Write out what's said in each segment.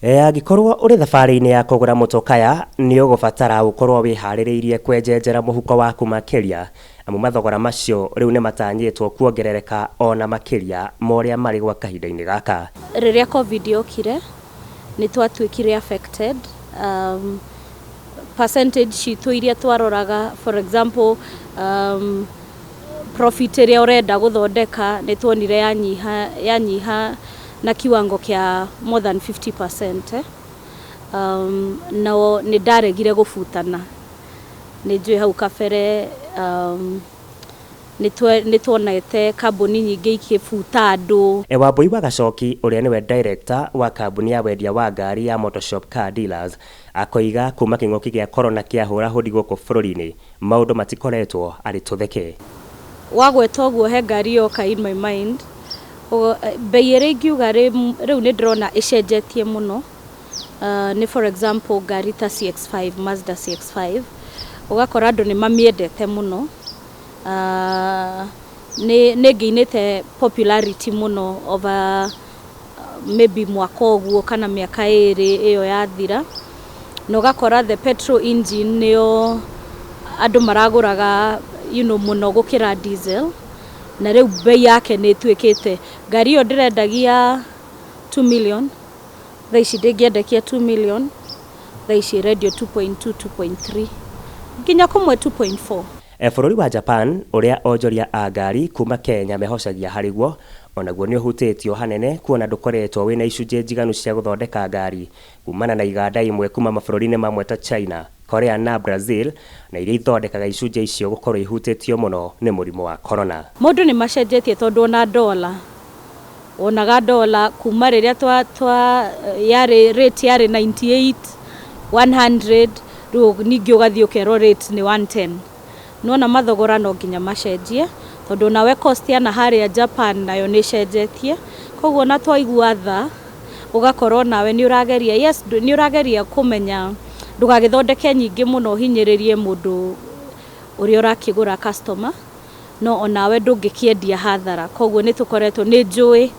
Angikorwo uri thabari-ini ya kugura mutokaya ni ugubatara gukorwo wihaririirie kwenjenjera muhuko waku makiria amu mathogora macio riu ni matanyitwo kuongerereka ona makiria moria mari gwa kahinda-ini gaka. Riria covid yokire ni twatuikire affected, percentage citu iria twaroraga, for example, profit iria urenda guthondeka ni twonire yanyiha na kiwango kia more than 50%. No ni ndaregire gufutana ni njui hau kabere, ni twonete kambuni nyingi ikifuta andu. Wambui wa Gacoki uria niwe director wa kambuni ya wendia wa ngari ya Motoshop Car Dealers akoiga kuma king'oki gia corona kia hura hodi guku bururi-ini maundu matikoretwo ari tutheke. Wagweta uguo he ngari yoka in my mind, bei iri ngiuga riu ni ndrona icenjetie muno. Ni for example ngari ta CX5, Mazda CX5 ugakora andu ni mamiendete muno. Ni gainite popularity muno over maybe mwaka uguo kana miaka iri iyo yathira, no ugakora the petrol engine niyo andu maraguraga muno gukira diesel, na riu bei yake ni twikite ngari yo ndirendagia 2 million, thaici ndingiendekia 2 million, thaici radio 2.2 2.3 nginya kumwe 2.4. Bururi wa Japan uria onjoria a ngari kuma Kenya mehocagia hariguo onaguo ni uhutitio hanene kuona ndukoretwo wina icunje njiganu cia guthondeka ngari kumana na iganda imwe kuma mabũrũri-inĩ mamwe ta China, Korea na Brazil, na iria ithondekaga icunje icio gukorwo ihutitio muno ni murimu wa corona. Mundu ni macenjetie tondu ona dola, onaga dola kuma riria yari rate yari 98 100, riu ningi ugathii ukero rate ni 110. Nona mathogora no nginya macenjie tondu nawe cost ya na haria Japan nayo ni cenjetie, koguo na twaigua tha ugakorwo nawe ni urageria, yes ni urageria kumenya ndugagithondeke nyingi muno hinyiririe mundu uria urakigura customer, no onawe ndungikiendia hathara. Koguo ni tukoretwo ni njui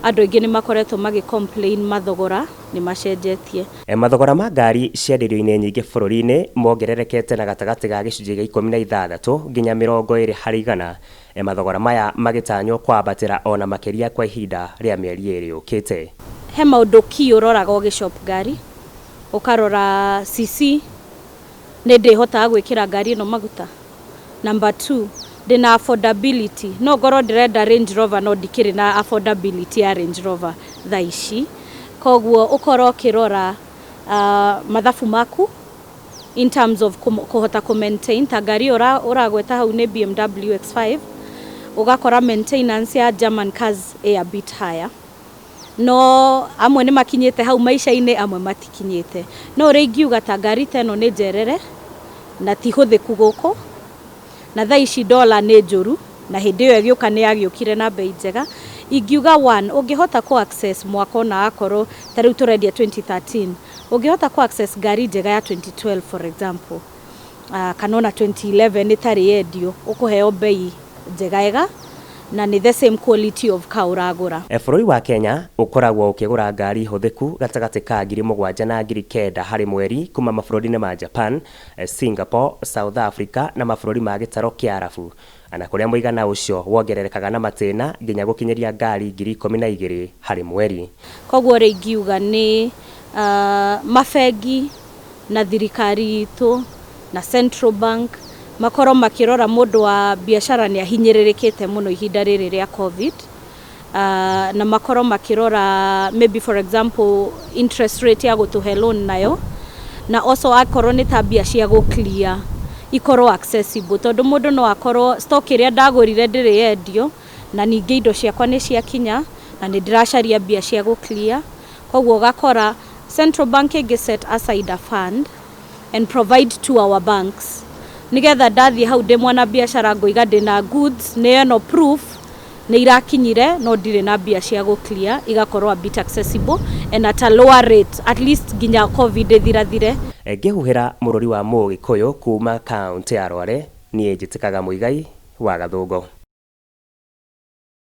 andu ingi ni makoretwo magi complain mathogora ni macenjetie. Mathogora ma ngari cienderio-ini nyingi bururi-ini mongererekete na gatagati ga gicunjĩ gia 16 nginya 20 harĩ igana. Mathogora maya magitanywo kwambatĩra ona makiria kwa ihinda ria mieri ĩrĩ yũkĩte. He maundu ki uroraga ugishop ngari, ukarora CC ni ndihotaga gwikira ngari ino maguta. Number 2, ndina affordability, no ngorwo ndirenda Range Rover no ndikiri na affordability ya Range Rover thaici. Koguo ukorwo kirora mathabu maku in terms of kuhota ku maintain ta ngari uragweta hau ni BMW X5, ugakora maintenance ya German cars a bit higher. No amwe ni makinyete hau maisha-ini, amwe matikinyete. No ringiuga ta ngari teno ni njerere na ti huthiku guku, na thaici dola ni njuru, na hindi iyo giuka ni yagiukire na bei njega, ingiuga one ungihota ku access mwaka na akorwo ta riu turendia 2013, ungihota ku access ngari njega ya 2012 for example, kanona 2011 itari yendio, ukuheo bei njega ega na ni the same quality of car uragura. Bururi wa Kenya ukoragwo ukigura ngari huthiku gatagati ka 7,000 na 9,000 harĩ mweri kuma mabũrũri-inĩ ma Japan, Singapore, South Africa na mabũrũri ma gĩtaro kĩa Arabu, ana kuria muigana ucio wongererekaga na matĩna nginya gukinyeria ngari 12,000 harĩ mweri. Koguo ringiuga ni mabengi na thirikari itu na Central Bank makoro makirora mundu wa biashara ni ahinyiririkite muno ihinda riri ria covid, na makoro makirora maybe for example interest rate ya gutuhe loan nayo, na also akorwo ni tabia cia go clear ikorwo accessible tondu mundu no akorwo stock iria ndagurire ndiri yendio na ningi indo ciakwa ni ciakinya na ni ndiracaria bia cia go clear. Koguo gakora Central Bank set aside a fund and provide to our banks nigetha ndathie hau ndi mwana biashara ngoiga ndina goods ne no proof ni irakinyire no ndire na bia cia go clear, igakorwo a bit accessible and at a lower rate at least ginya covid ithirathire. Ngihuhira mururi wa Mũgĩkũyũ kuma kaunti ya Rware, nie njitikaga Muigai wa Gathũngũ.